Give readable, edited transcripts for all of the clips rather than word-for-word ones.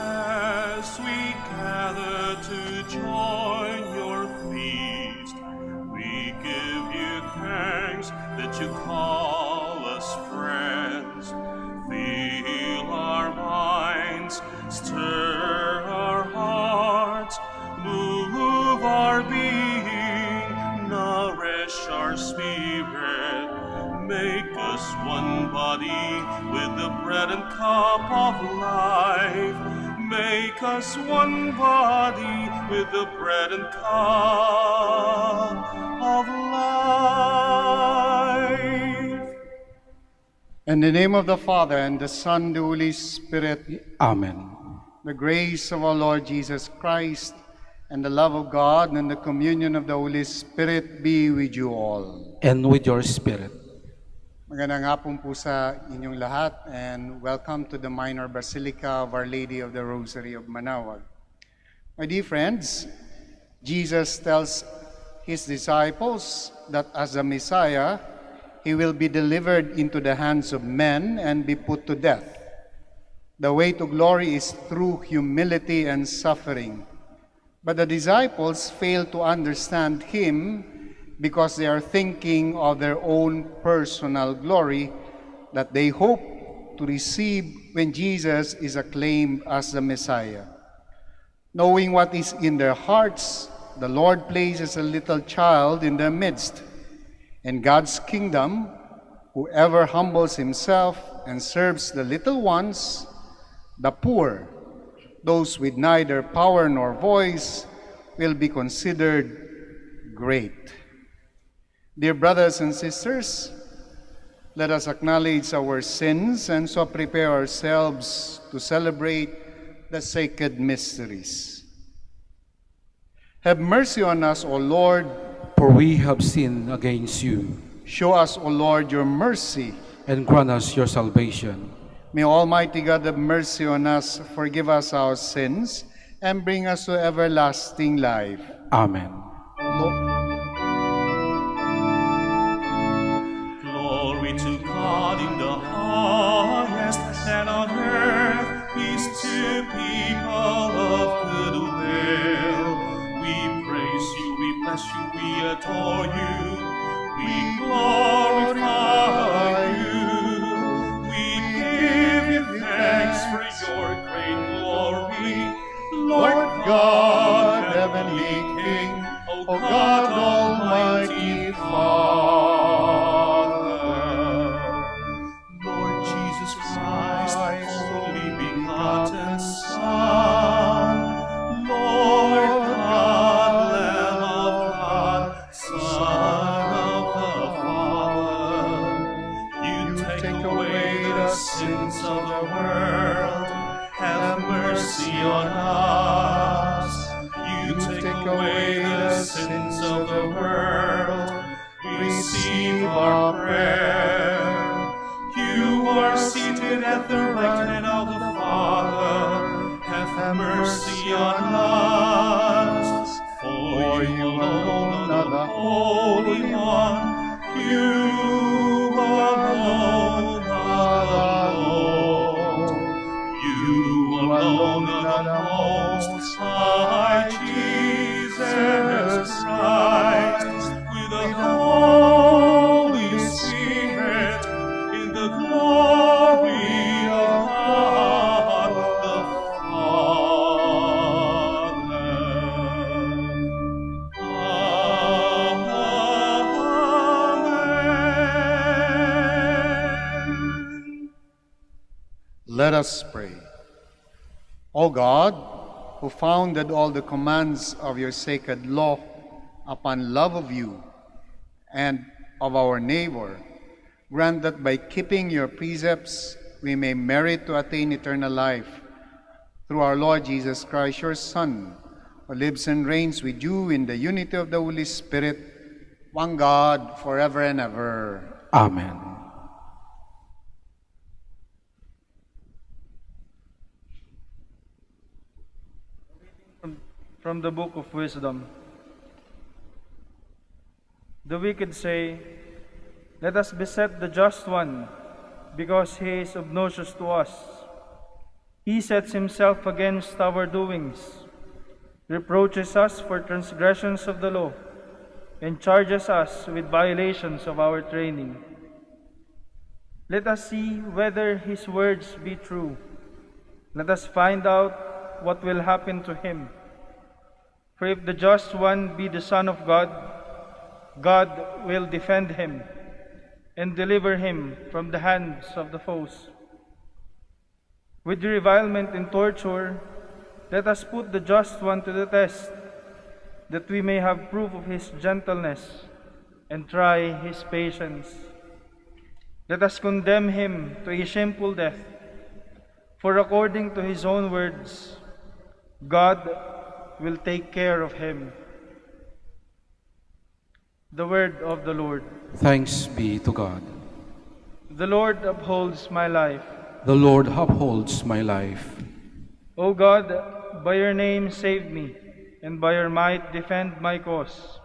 As we gather to join your feast, we give you thanks that you call us friends. Fill our minds, stir our hearts, move our being, nourish our spirit. Make us one body with the bread and cup of life. Make us one body with the bread and cup of life. In the name of the Father, and the Son, and the Holy Spirit. Amen. The grace of our Lord Jesus Christ, and the love of God, and the communion of the Holy Spirit be with you all. And with your spirit. Magandang hapon po sa inyong lahat, and welcome to the Minor Basilica of Our Lady of the Rosary of Manaoag. My dear friends, Jesus tells his disciples that as the Messiah, he will be delivered into the hands of men and be put to death. The way to glory is through humility and suffering. But the disciples fail to understand him because they are thinking of their own personal glory that they hope to receive when Jesus is acclaimed as the Messiah. Knowing what is in their hearts, the Lord places a little child in their midst. In God's kingdom, whoever humbles himself and serves the little ones, the poor, those with neither power nor voice, will be considered great. Dear brothers and sisters, let us acknowledge our sins and so prepare ourselves to celebrate the sacred mysteries. Have mercy on us, O Lord, For we have sinned against you. show us, O Lord, your mercy. And grant us your salvation. May Almighty God have mercy on us, forgive us our sins, and bring us to everlasting life. Amen. Glory to God in the highest, and on earth peace to people of good will. We praise you, we bless you, we adore you, we glorify you. We give you thanks for your great glory, Lord God, heavenly King, O God, Almighty Father. Lord Jesus Christ, only begotten Son, Lord God, Lamb of God, Son of the Father, you take away the sins of the world, have mercy on us. You take away the sins of the world, receive our prayer. You are seated at the right hand of the Father, have mercy on us. For you alone are the Holy One, you alone are the Lord. You alone are the Most High, Jesus Christ, with the Holy Spirit, in the glory of God the Father. Amen. Let us pray. O God, who founded all the commands of your sacred law upon love of you and of our neighbor, grant that by keeping your precepts we may merit to attain eternal life. Through our Lord Jesus Christ, your Son, who lives and reigns with you in the unity of the Holy Spirit, one God, forever and ever. Amen. From the Book of Wisdom. The wicked say, "Let us beset the just one, because he is obnoxious to us. He sets himself against our doings, reproaches us for transgressions of the law, and charges us with violations of our training. Let us see whether his words be true. Let us find out what will happen to him. For if the just one be the Son of God, God will defend him and deliver him from the hands of the foes. With revilement and torture, let us put the just one to the test, that we may have proof of his gentleness and try his patience. Let us condemn him to a shameful death, for according to his own words, God will take care of him. The word of the Lord. Thanks be to God. The Lord upholds my life. The Lord upholds my life. O God, by your name save me, and by your might defend my cause.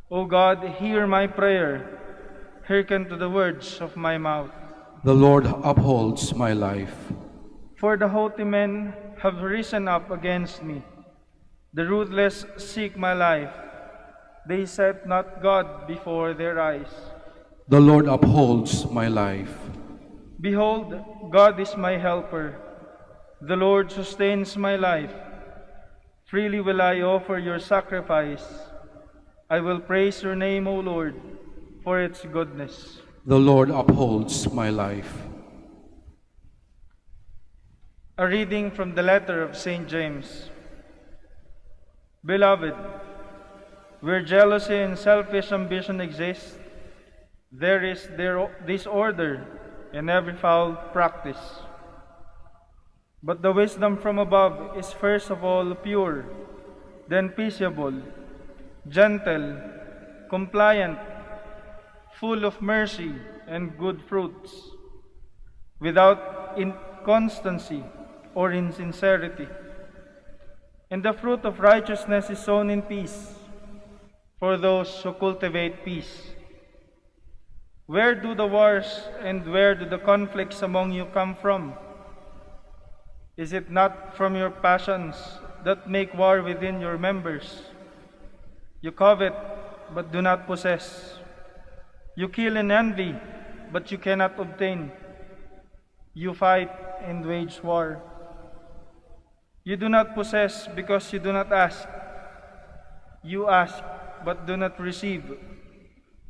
O God, hear my prayer. Hearken to the words of my mouth. The Lord upholds my life. For the haughty men have risen up against me. The ruthless seek my life. They set not God before their eyes. The Lord upholds my life. Behold, God is my helper. The Lord sustains my life. Freely will I offer your sacrifice. I will praise your name, O Lord, for its goodness. The Lord upholds my life. A reading from the letter of St. James. Beloved, where jealousy and selfish ambition exist, there is disorder and every foul practice. But the wisdom from above is first of all pure, then peaceable, gentle, compliant, full of mercy and good fruits, without inconstancy or insincerity. And the fruit of righteousness is sown in peace for those who cultivate peace. Where do the wars and where do the conflicts among you come from? Is it not from your passions that make war within your members? You covet, but do not possess. You kill and envy, but you cannot obtain. You fight and wage war. You do not possess because you do not ask. You ask, but do not receive,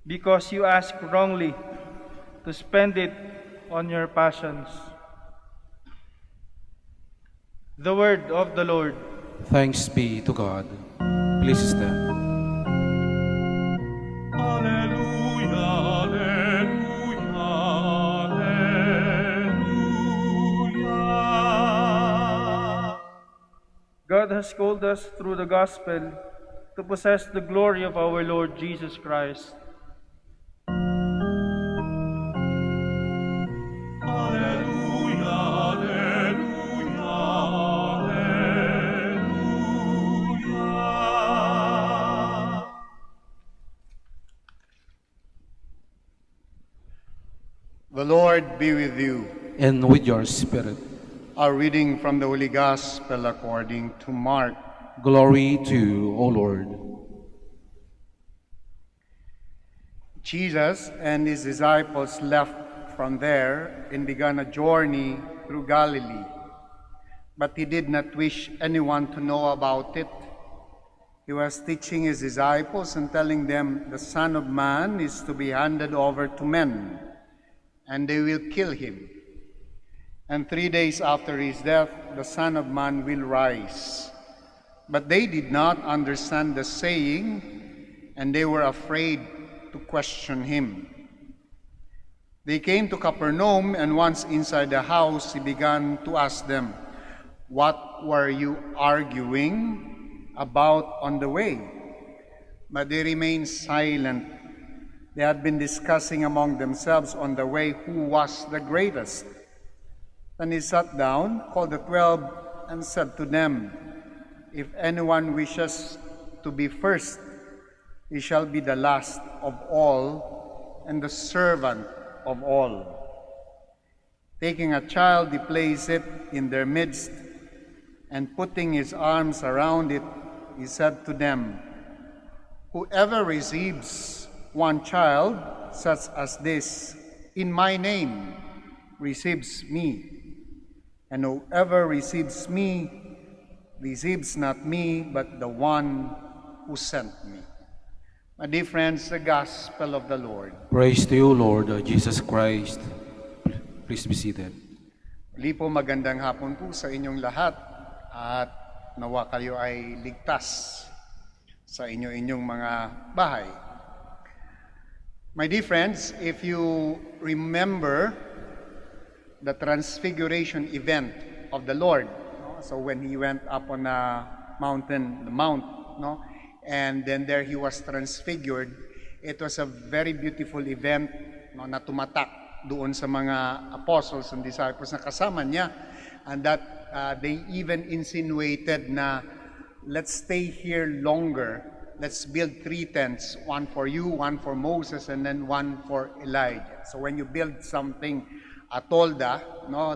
because you ask wrongly, to spend it on your passions. The word of the Lord. Thanks be to God. Please stand. Alleluia, alleluia, alleluia. God has called us through the gospel to possess the glory of our Lord Jesus Christ. Alleluia, alleluia, alleluia. The Lord be with you. And with your spirit. Our reading from the Holy Gospel according to Mark. Glory to you, O Lord. Jesus and his disciples left from there and began a journey through Galilee. But he did not wish anyone to know about it. He was teaching his disciples and telling them, the Son of Man is to be handed over to men, and they will kill him. And 3 days after his death, the Son of Man will rise. But they did not understand the saying, and they were afraid to question him. They came to Capernaum, and once inside the house, he began to ask them, "What were you arguing about on the way?" But they remained silent. They had been discussing among themselves on the way who was the greatest. Then he sat down, called the 12, and said to them, "If anyone wishes to be first, he shall be the last of all and the servant of all." Taking a child, he placed it in their midst, and putting his arms around it, he said to them, "Whoever receives one child such as this in my name receives me, and whoever receives me receives not me, but the one who sent me." My dear friends, the gospel of the Lord. Praise to you, Lord Jesus Christ. Please be seated. Muli po magandang hapon po sa inyong lahat at nawa kayo ay ligtas sa inyong mga bahay. My dear friends, if you remember the transfiguration event of the Lord, so when he went up on a mountain, the mount, and then there he was transfigured, it was a very beautiful event na tumatak doon sa mga apostles and disciples na kasama niya, and that they even insinuated na let's stay here longer, let's build 3 tents, one for you, one for Moses, and then one for Elijah. So when you build something, a tolda,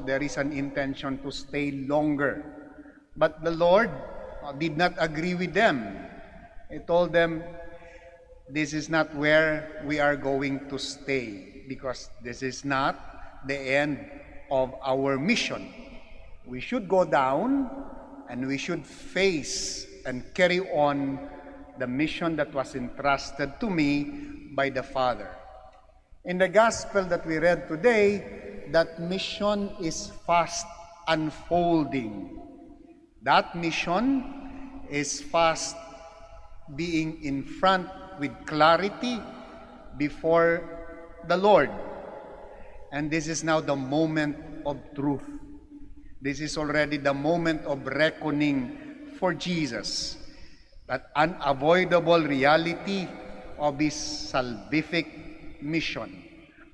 there is an intention to stay longer. But the Lord did not agree with them. He told them, this is not where we are going to stay, because this is not the end of our mission. We should go down and we should face and carry on the mission that was entrusted to me by the Father. In the gospel that we read today, that mission is fast unfolding. That mission is fast being in front with clarity before the Lord. And this is now the moment of truth. This is already the moment of reckoning for Jesus. That unavoidable reality of His salvific mission.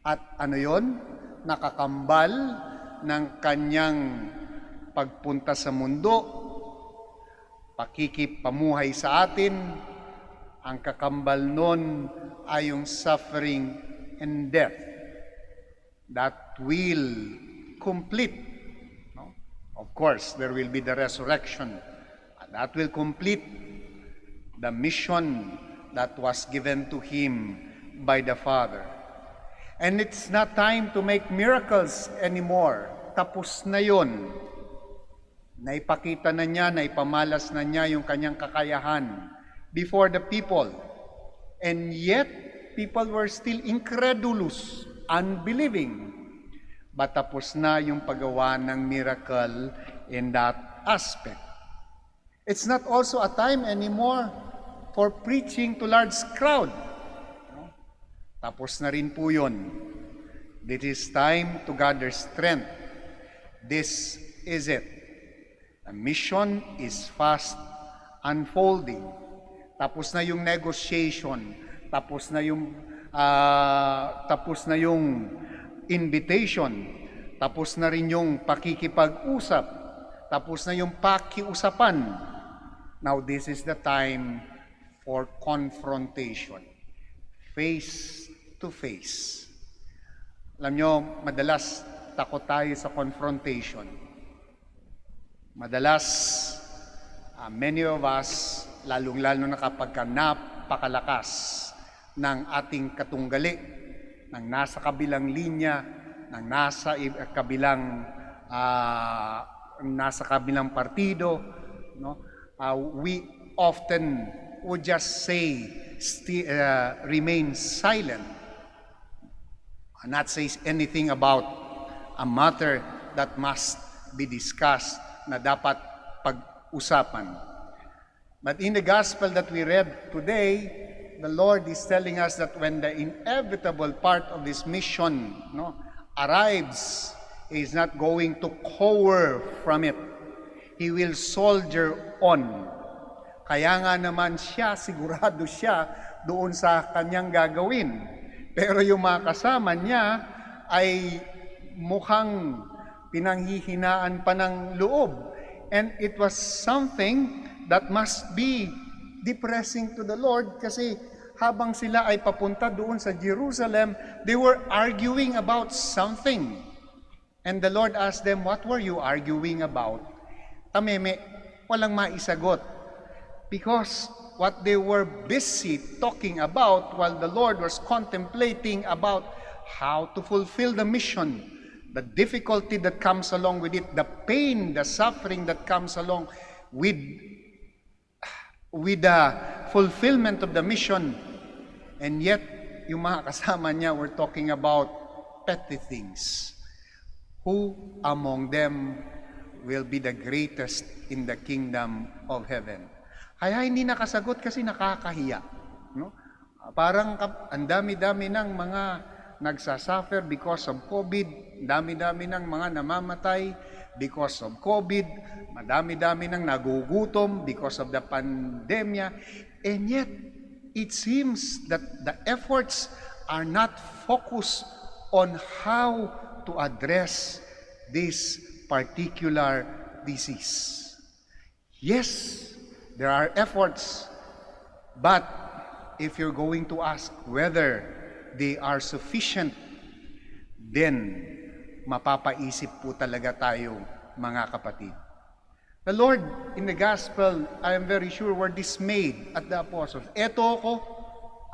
At ano yon? Nakakambal ng kanyang pagpunta sa mundo, pakikipamuhay sa atin. Ang kakambal nun ay yung suffering and death that will complete. Of course, there will be the resurrection. And that will complete the mission that was given to him by the Father. And it's not time to make miracles anymore. Tapos na yun. Naipakita na niya, naipamalas na niya yung kanyang kakayahan before the people. And yet, people were still incredulous, unbelieving. But tapos na yung paggawa ng miracle in that aspect. It's not also a time anymore for preaching to large crowd. Tapos na rin po yun. This is time to gather strength. This is it. The mission is fast unfolding. Tapos na yung negotiation. Tapos na yung invitation. Tapos na rin yung pakikipag-usap. Tapos na yung pakiusapan. Now this is the time for confrontation. Face to face. Alam nyo, madalas takot tayo sa confrontation. Madalas, many of us, lalong-lalo na kapag napakalakas ng ating katunggali, ng nasa kabilang linya, ng nasa kabilang partido, we often would just say, remain silent, and not say anything about a matter that must be discussed, na dapat pag-usapan. But in the gospel that we read today, the Lord is telling us that when the inevitable part of this mission arrives, He is not going to cower from it. He will soldier on. Kaya nga naman sigurado siya doon sa kanyang gagawin. Pero yung mga kasama niya ay mukhang pinanghihinaan pa ng loob. And it was something that must be depressing to the Lord, kasi habang sila ay papunta doon sa Jerusalem, they were arguing about something. And the Lord asked them, what were you arguing about? Tameme, walang maisagot. Because what they were busy talking about while the Lord was contemplating about how to fulfill the mission, the difficulty that comes along with it, the pain, the suffering that comes along with the fulfillment of the mission. And yet, yung mga kasama niya were talking about petty things. Who among them will be the greatest in the kingdom of heaven? Kaya hindi nakasagot kasi nakakahiya. No? Parang ang dami-dami ng mga nagsasuffer because of COVID, dami-dami ng mga namamatay because of COVID, madami-dami ng nagugutom because of the pandemya, and yet it seems that the efforts are not focused on how to address this particular disease. Yes, there are efforts, but if you're going to ask whether they are sufficient, then mapapaisip po talaga tayo, mga kapatid. The Lord, in the gospel, I am very sure, were dismayed at the apostles. Eto ako,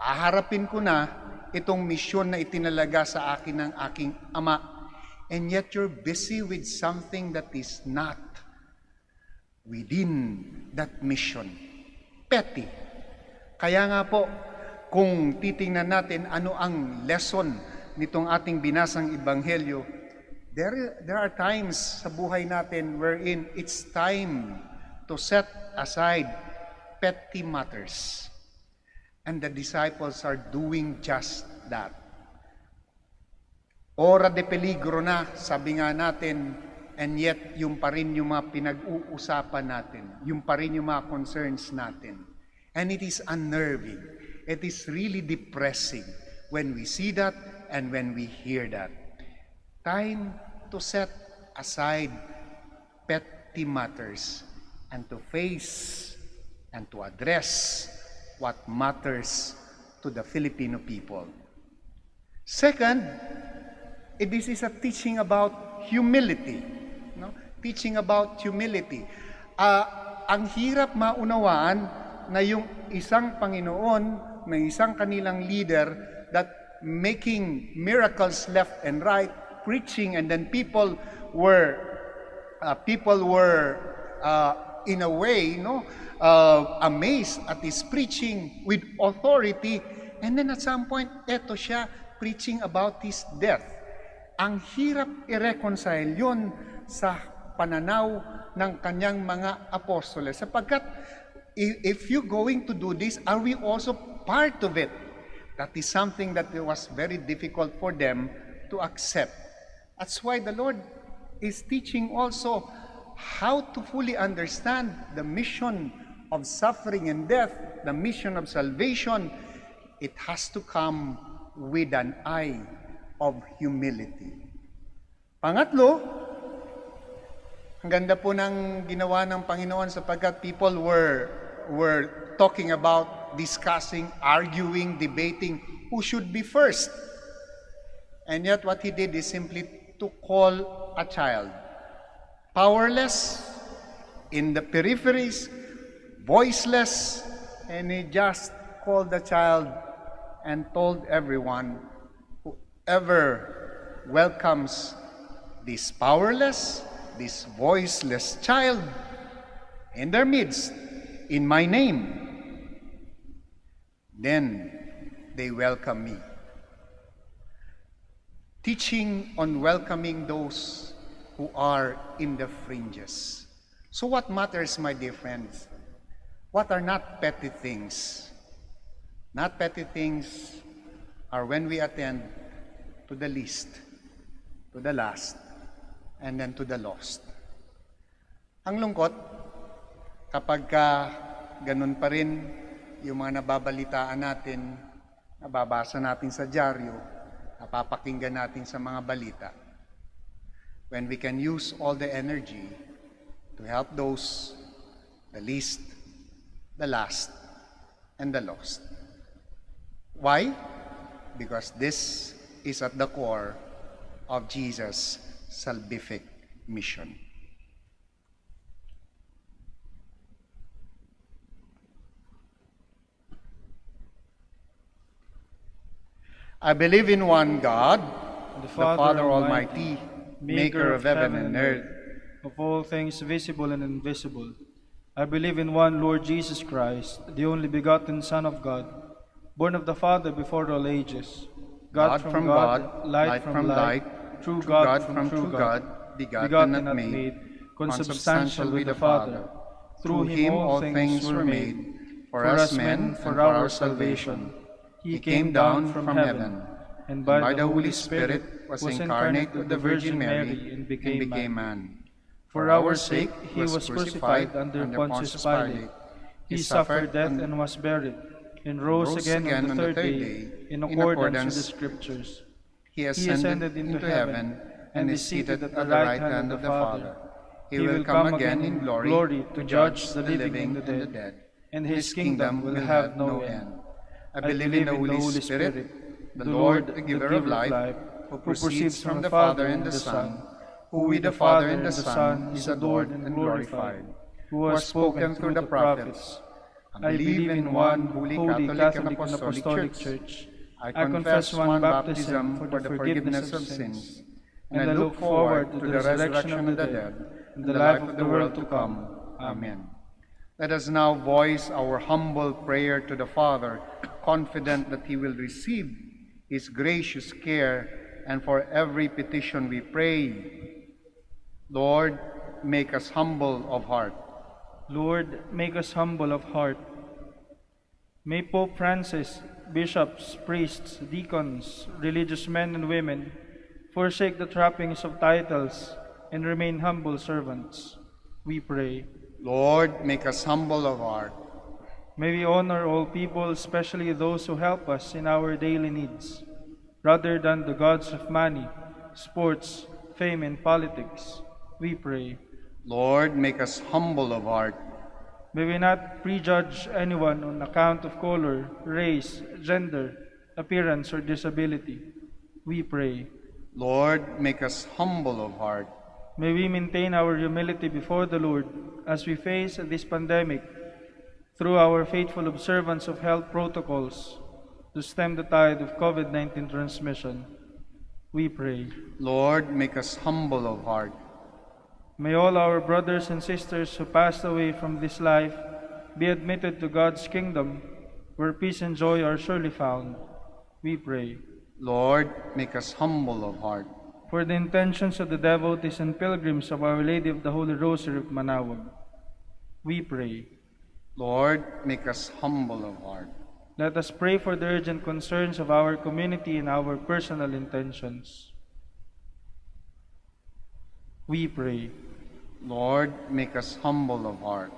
aharapin ko na itong misyon na itinalaga sa akin ng aking Ama. And yet you're busy with something that is not within that mission. Petty. Kaya nga po, kung titingnan natin ano ang lesson nitong ating binasang ebanghelyo, there are times sa buhay natin wherein it's time to set aside petty matters. And the disciples are doing just that. Ora de peligro na, sabi nga natin, and yet yung pa rin yung mga pinag-uusapan natin, yung pa rin yung mga concerns natin. And it is unnerving. It is really depressing when we see that and when we hear that. Time to set aside petty matters and to face and to address what matters to the Filipino people. Second, this is a teaching about humility. No? Teaching about humility. Ang hirap maunawaan na yung isang Panginoon, na isang kanilang leader that making miracles left and right, preaching, and then people were in a way, amazed at his preaching with authority, and then at some point, eto siya preaching about his death. Ang hirap i-reconcile yun sa pananaw ng kanyang mga apostoles. Sapagkat, if you're going to do this, are we also part of it? That is something that was very difficult for them to accept. That's why the Lord is teaching also how to fully understand the mission of suffering and death, the mission of salvation. It has to come with an eye of humility. Pangatlo, ang ganda po ng ginawa ng Panginoon sapagkat people were talking about, discussing, arguing, debating who should be first. And yet what he did is simply to call a child. Powerless, in the peripheries, voiceless, and he just called the child and told everyone, whoever welcomes this powerless, this voiceless child in their midst, in my name, then they welcome me. Teaching on welcoming those who are in the fringes. So what matters, my dear friends? What are not petty things? Not petty things are when we attend to the least, to the last, and then to the lost. Ang lungkot, kapag ganun pa rin yung mga nababalitaan natin, nababasa natin sa dyaryo, napapakinggan natin sa mga balita, when we can use all the energy to help those, the least, the last, and the lost. Why? Because this is at the core of Jesus' salvific mission. I believe in one God, the Father Almighty, maker of heaven and earth, of all things visible and invisible. I believe in one Lord Jesus Christ, the only begotten Son of God, born of the Father before all ages, God from God, light from light, true true God God from from true God, begotten begotten and not made, made, consubstantial with the Father. Through him all things were made. For us men, for our salvation. He came down from heaven, and by the Holy Spirit was incarnate of the Virgin Mary and became man. For our sake he was crucified under Pontius Pilate. He suffered death and was buried, and rose again on the third day, in accordance with the Scriptures. He ascended into heaven and is seated at the right hand of the Father. He will come again in glory to judge the living and the dead, and his kingdom will have no end. I believe in the Holy Spirit, the Lord, the giver of life, who proceeds from the Father and the Son, who with the Father and the Son is adored and glorified, who has spoken through the prophets. I believe in one holy Catholic and Apostolic Church. I confess one baptism for the forgiveness of sins, and I look forward to the resurrection of the dead and the life of the world to come. Amen. Let us now voice our humble prayer to the Father, confident that He will receive His gracious care, and for every petition we pray. Lord, make us humble of heart. Lord, make us humble of heart. May Pope Francis, bishops, priests, deacons, religious men and women forsake the trappings of titles and remain humble servants. We pray. Lord, make us humble of heart. May we honor all people, especially those who help us in our daily needs, rather than the gods of money, sports, fame, and politics. We pray. Lord, make us humble of heart. May we not prejudge anyone on account of color, race, gender, appearance, or disability. We pray. Lord, make us humble of heart. May we maintain our humility before the Lord as we face this pandemic through our faithful observance of health protocols to stem the tide of COVID-19 transmission. We pray. Lord, make us humble of heart. May all our brothers and sisters who passed away from this life be admitted to God's kingdom, where peace and joy are surely found. We pray. Lord, make us humble of heart. For the intentions of the devotees and pilgrims of Our Lady of the Holy Rosary of Manaoag, we pray. Lord, make us humble of heart. Let us pray for the urgent concerns of our community and our personal intentions. We pray. Lord, make us humble of heart.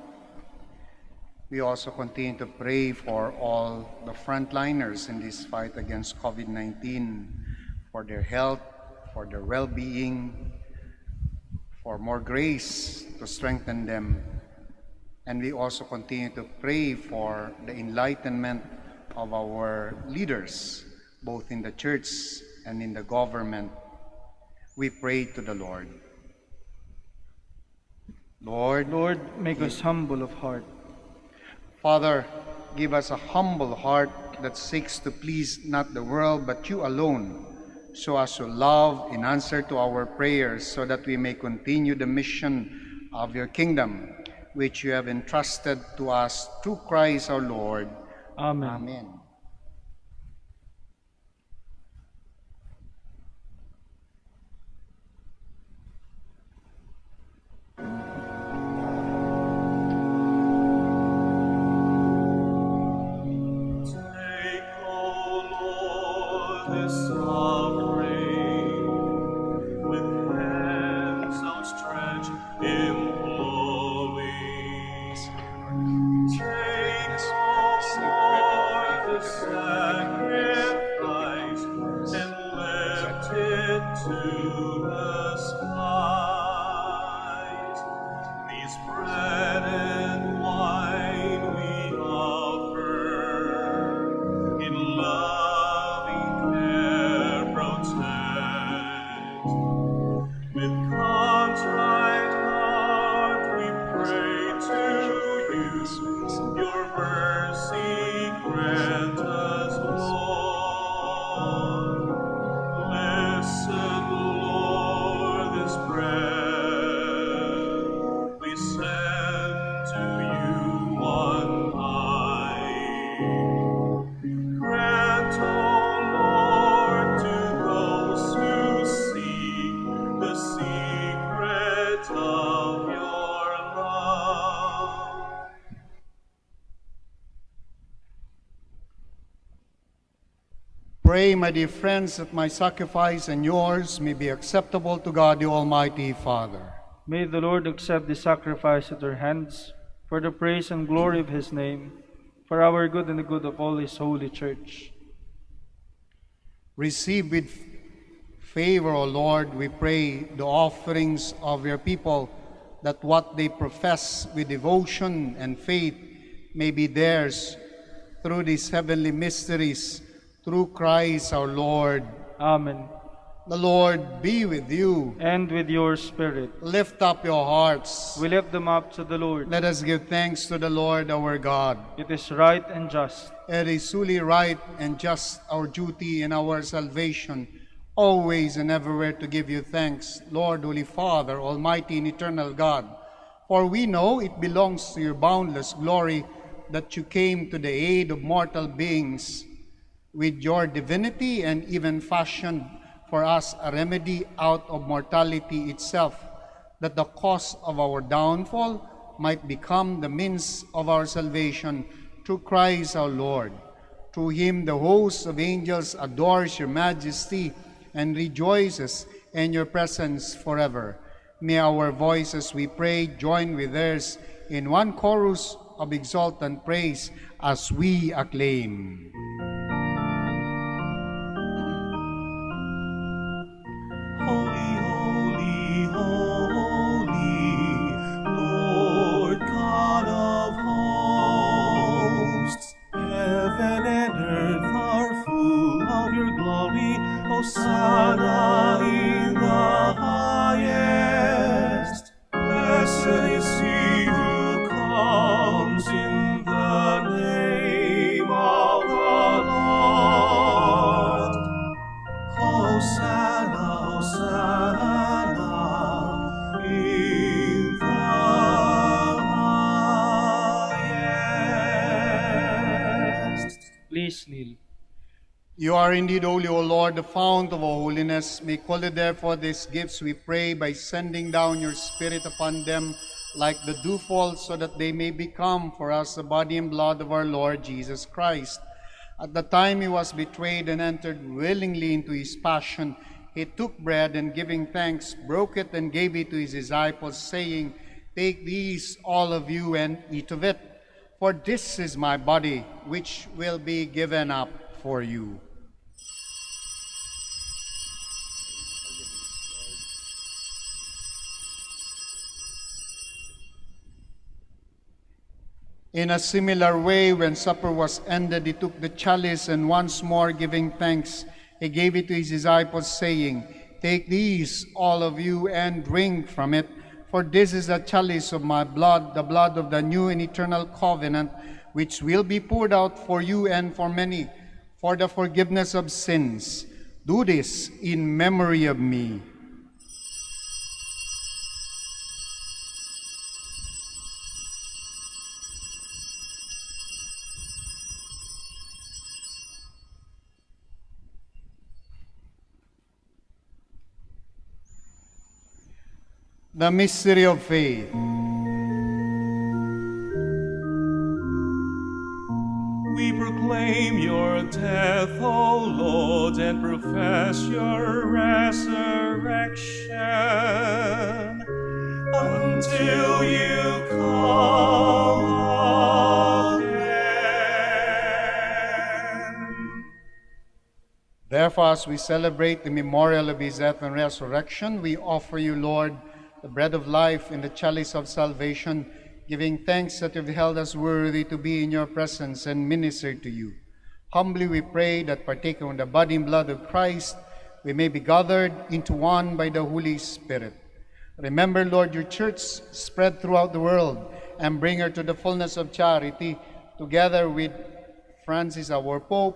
We also continue to pray for all the frontliners in this fight against COVID-19, for their health, for their well-being, for more grace to strengthen them. And we also continue to pray for the enlightenment of our leaders, both in the church and in the government. We pray to the Lord. Lord, make us humble of heart. Father, give us a humble heart that seeks to please not the world but you alone, so as to love in answer to our prayers, so that we may continue the mission of your kingdom, which you have entrusted to us through Christ our Lord. Amen. Amen. Take, O Lord, this offering, with hands outstretched, imploring. Take, O Lord, this sacrifice, and lift it to the skies. These bread and wine we offer, in loving care protect. With pray, my dear friends, that my sacrifice and yours may be acceptable to God the Almighty Father. May the Lord accept the sacrifice at our hands for the praise and glory of His name, for our good and the good of all His holy church. Receive with favor, O Lord, we pray, the offerings of your people, that what they profess with devotion and faith may be theirs through these heavenly mysteries, through Christ our Lord. Amen. The Lord be with you. And with your spirit. Lift up your hearts. We lift them up to the Lord. Let us give thanks to the Lord our God. It is right and just. It is truly right and just, our duty and our salvation, always and everywhere to give you thanks, Lord, Holy Father, Almighty and Eternal God. For we know it belongs to your boundless glory that you came to the aid of mortal beings with your divinity, and even fashioned for us a remedy out of mortality itself, that the cause of our downfall might become the means of our salvation through Christ our Lord. Through him the host of angels adores your majesty and rejoices in your presence forever. May our voices, we pray, join with theirs in one chorus of exultant praise as we acclaim. Holy, holy, holy, Lord God of hosts. Heaven and earth are full of your glory. Hosanna in the highest. Blessed is he who comes in the name of the Lord. Hosanna, Hosanna in the highest. Please kneel. You are indeed holy, O Lord, the fount of all holiness. Make holy therefore these gifts, we pray, by sending down your Spirit upon them like the dewfall, so that they may become for us the body and blood of our Lord Jesus Christ. At the time he was betrayed and entered willingly into his passion, he took bread and, giving thanks, broke it and gave it to his disciples, saying, "Take these, all of you, and eat of it, for this is my body, which will be given up for you." In a similar way, when supper was ended, he took the chalice, and once more giving thanks, he gave it to his disciples, saying, "Take these, all of you, and drink from it, for this is the chalice of my blood, the blood of the new and eternal covenant, which will be poured out for you and for many, for the forgiveness of sins. Do this in memory of me." The mystery of faith. We proclaim your death, O Lord, and profess your resurrection until you come again. Therefore, as we celebrate the memorial of his death and resurrection, we offer you, Lord, the bread of life and the chalice of salvation, giving thanks that you've held us worthy to be in your presence and minister to you. Humbly we pray that, partaking of the body and blood of Christ, we may be gathered into one by the Holy Spirit. Remember, Lord, your church spread throughout the world, and bring her to the fullness of charity, together with Francis, our Pope,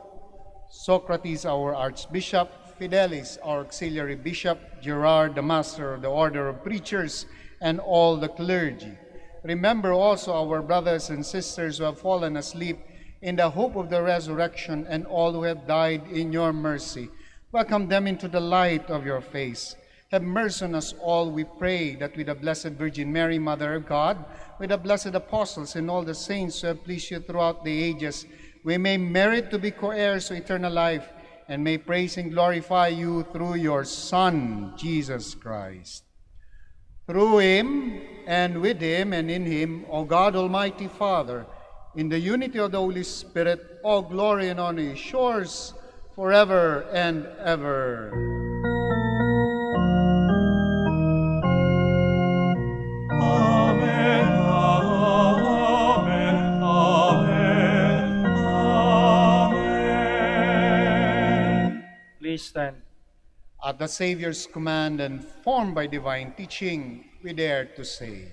Socrates, our Archbishop, Fidelis, our auxiliary bishop, Gerard, the master of the order of preachers, and all the clergy. Remember also our brothers and sisters who have fallen asleep in the hope of the resurrection, and all who have died in your mercy. Welcome them into the light of your face. Have mercy on us all, we pray, that with the Blessed Virgin Mary, Mother of God, with the blessed apostles and all the saints who have pleased you throughout the ages, we may merit to be co-heirs to eternal life, and may praise and glorify you through your Son, Jesus Christ. Through him, and with him, and in him, O God, Almighty Father, in the unity of the Holy Spirit, all glory and honor is yours forever and ever. Amen, amen, amen, amen. Please stand. At the Savior's command and formed by divine teaching, we dare to say,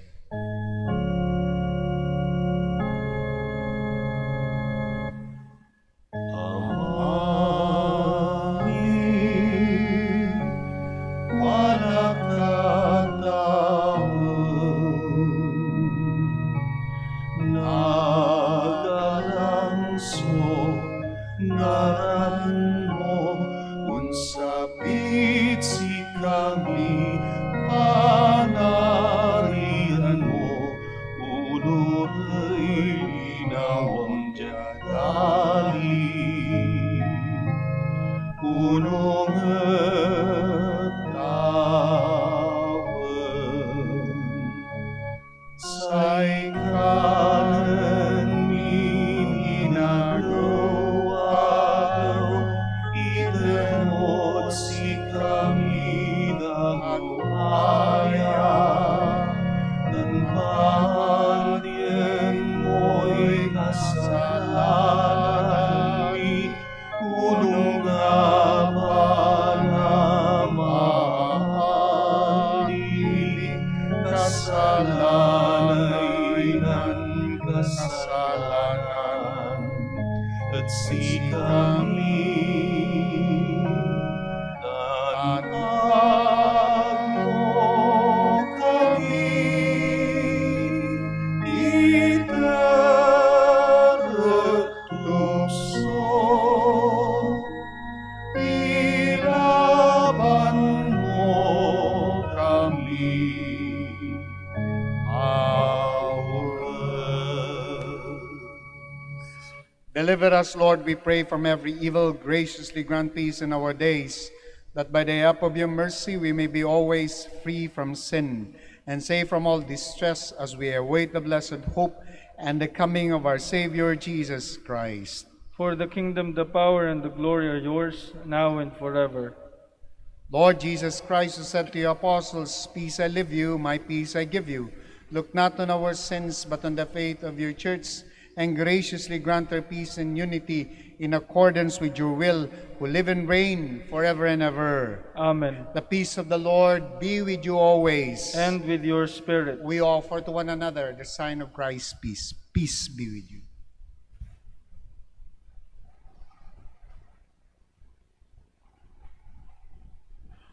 at si kami tanag mo kami itertukso ilaban mo kami. Deliver us, Lord, we pray, from every evil. Graciously grant peace in our days, that by the help of your mercy we may be always free from sin and safe from all distress as we await the blessed hope and the coming of our Savior, Jesus Christ. For the kingdom, the power, and the glory are yours, now and forever. Lord Jesus Christ, who said to your apostles, "Peace I leave you, my peace I give you," look not on our sins, but on the faith of your church, and graciously grant her peace and unity in accordance with your will, who live and reign forever and ever. Amen. The peace of the Lord be with you always. And with your spirit. We offer to one another the sign of Christ's peace. Peace be with you.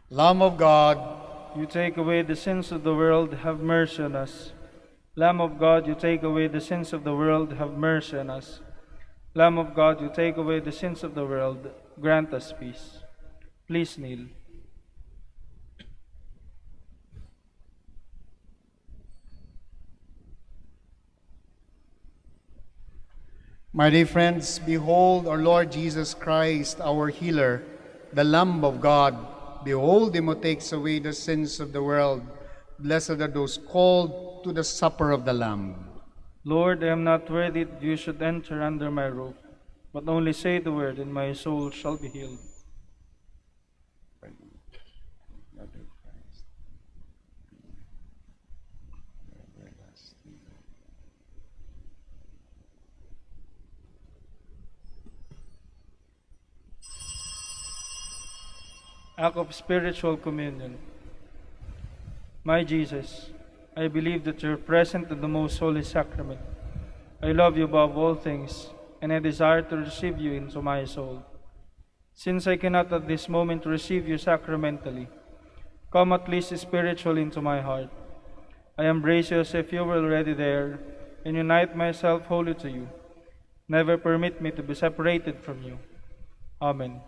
Lamb of God, You take away the sins of the world, have mercy on us. Lamb of God, you take away the sins of the world, have mercy on us. Lamb of God, you take away the sins of the world, grant us peace. Please kneel. my dear friends, behold our Lord Jesus Christ, our healer, the Lamb of God. Behold him who takes away the sins of the world. Blessed are those called to the supper of the Lamb. Lord, I am not worthy that you should enter under my roof, but only say the word, and my soul shall be healed. Act of spiritual communion. My Jesus, I believe that you are present in the most holy sacrament. I love you above all things, and I desire to receive you into my soul. Since I cannot at this moment receive you sacramentally, come at least spiritually into my heart. I embrace you as if you were already there, and unite myself wholly to you. Never permit me to be separated from you. Amen.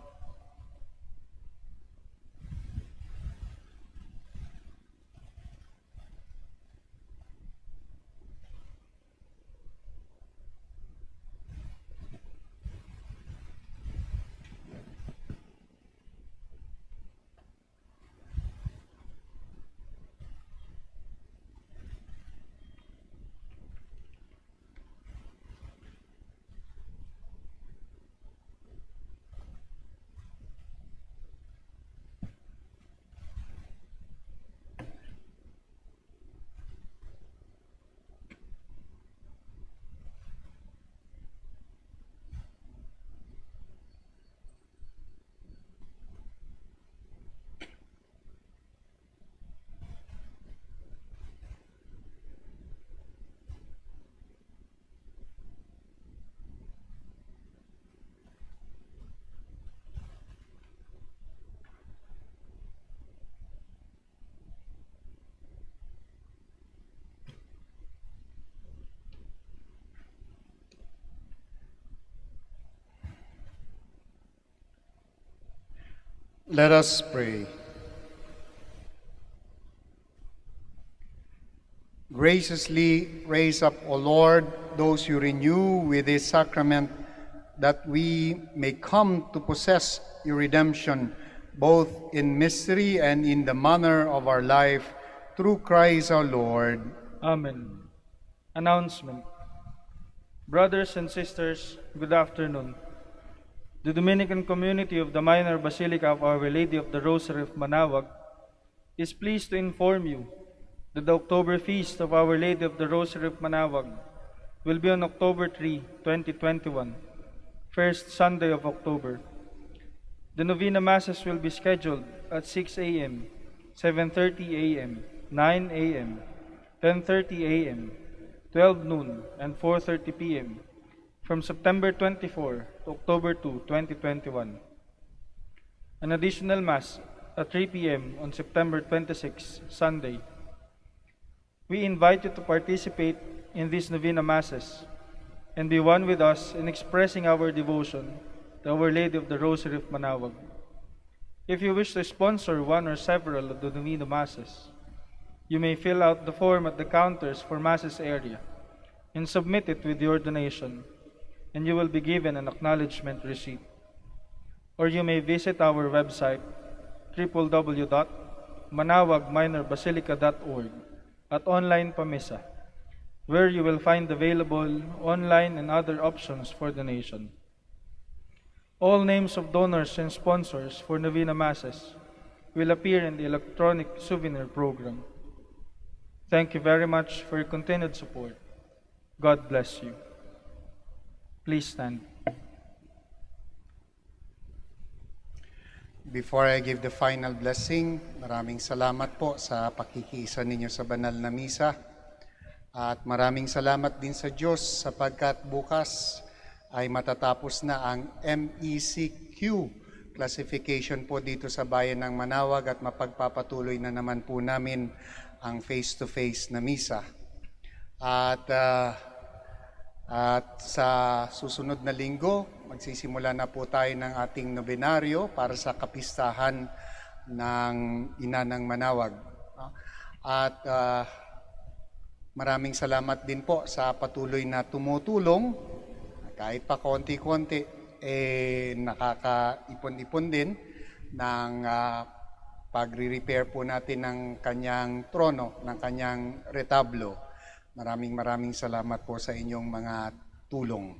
Let us pray. Graciously raise up, O Lord, those you renew with this sacrament, that we may come to possess your redemption, both in mystery and in the manner of our life, through Christ our Lord. Amen. Announcement. Brothers and sisters, good afternoon. The Dominican community of the Minor Basilica of Our Lady of the Rosary of Manaoag is pleased to inform you that the October Feast of Our Lady of the Rosary of Manaoag will be on October 3, 2021, first Sunday of October. The Novena Masses will be scheduled at 6 a.m., 7:30 a.m., 9 a.m., 10:30 a.m., 12 noon, and 4:30 p.m. from September 24 to October 2, 2021. An additional Mass at 3 p.m. on September 26, Sunday. We invite you to participate in these Novena Masses and be one with us in expressing our devotion to Our Lady of the Rosary of Manaoag. If you wish to sponsor one or several of the Novena Masses, you may fill out the form at the counters for Masses area and submit it with your donation, and you will be given an acknowledgement receipt. Or you may visit our website, www.manaoagminorbasilica.org, at Online Pamisa, where you will find available online and other options for donation. All names of donors and sponsors for Novena Masses will appear in the electronic souvenir program. Thank you very much for your continued support. God bless you. Please stand. Before I give the final blessing, maraming salamat po sa pakikiisa ninyo sa banal na misa. At maraming salamat din sa Diyos sapagkat bukas ay matatapos na ang MECQ classification po dito sa bayan ng Manaoag at mapagpapatuloy na naman po namin ang face-to-face na misa. At sa susunod na linggo, magsisimula na po tayo ng ating nobenaryo para sa kapistahan ng Ina ng Manaoag. At maraming salamat din po sa patuloy na tumutulong. Kahit pa konti-konti, nakakaipon-ipon din ng pagre-repair po natin ng kanyang trono, ng kanyang retablo. Maraming salamat po sa inyong mga tulong.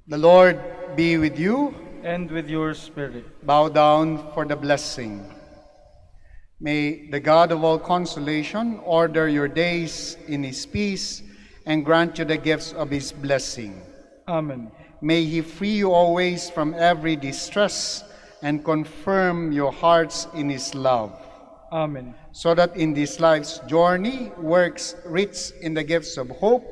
The Lord be with you. And with your spirit. Bow down for the blessing. May the God of all consolation order your days in His peace and grant you the gifts of His blessing. Amen. May He free you always from every distress and confirm your hearts in His love. Amen. So that in this life's journey, works rich in the gifts of hope,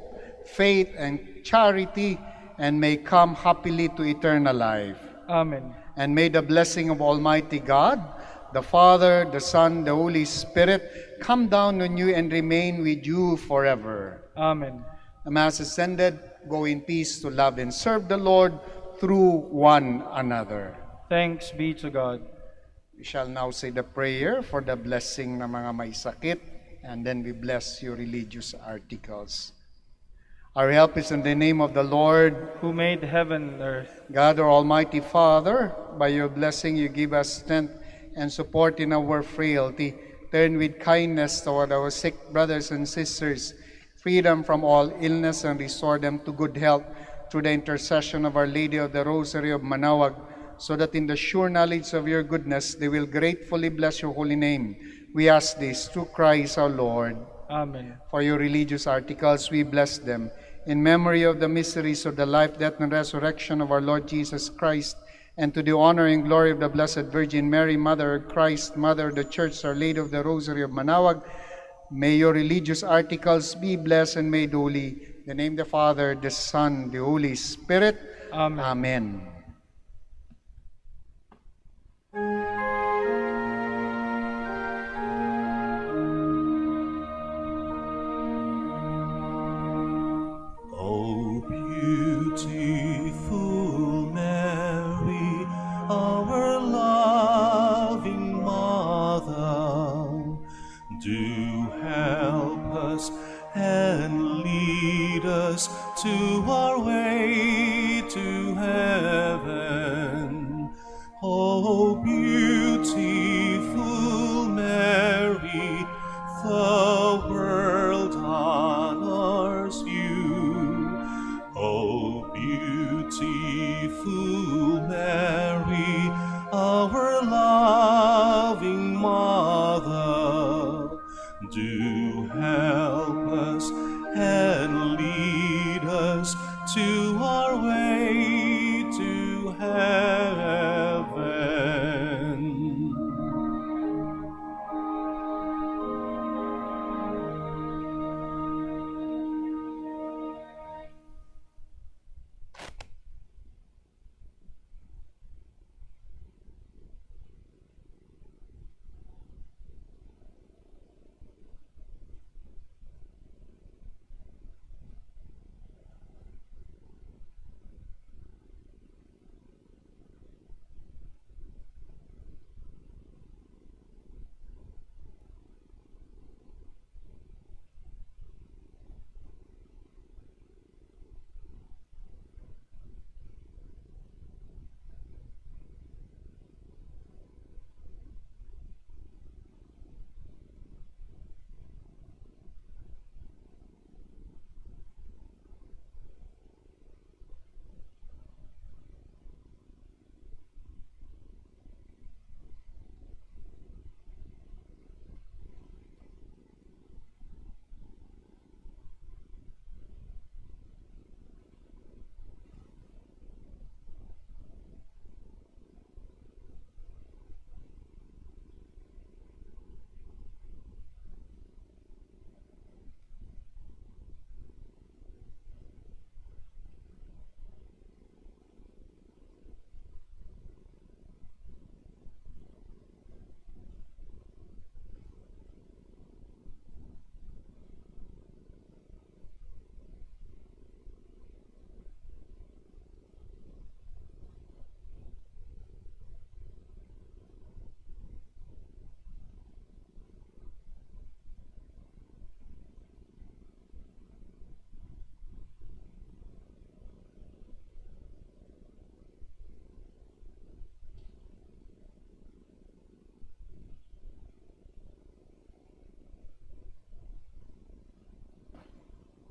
faith, and charity, and may come happily to eternal life. Amen. And may the blessing of Almighty God, the Father, the Son, the Holy Spirit, come down on you and remain with you forever. Amen. The Mass is ended. Go in peace to love and serve the Lord through one another. Thanks be to God. We shall now say the prayer for the blessing ng mga may sakit, and then we bless your religious articles. Our help is in the name of the Lord, who made heaven and earth. God, our Almighty Father, by your blessing you give us strength and support in our frailty. Turn with kindness toward our sick brothers and sisters, free them from all illness and restore them to good health through the intercession of Our Lady of the Rosary of Manaoag, so that in the sure knowledge of your goodness they will gratefully bless your holy name. We ask this through Christ our Lord. Amen. For your religious articles, we bless them. In memory of the mysteries of the life, death, and resurrection of our Lord Jesus Christ, and to the honor and glory of the Blessed Virgin Mary, Mother of Christ, Mother of the Church, Our Lady of the Rosary of Manaoag, may your religious articles be blessed and made holy. In the name of the Father, the Son, the Holy Spirit. Amen. Amen. O beautiful Mary, to our way to heaven. Oh, beautiful Mary,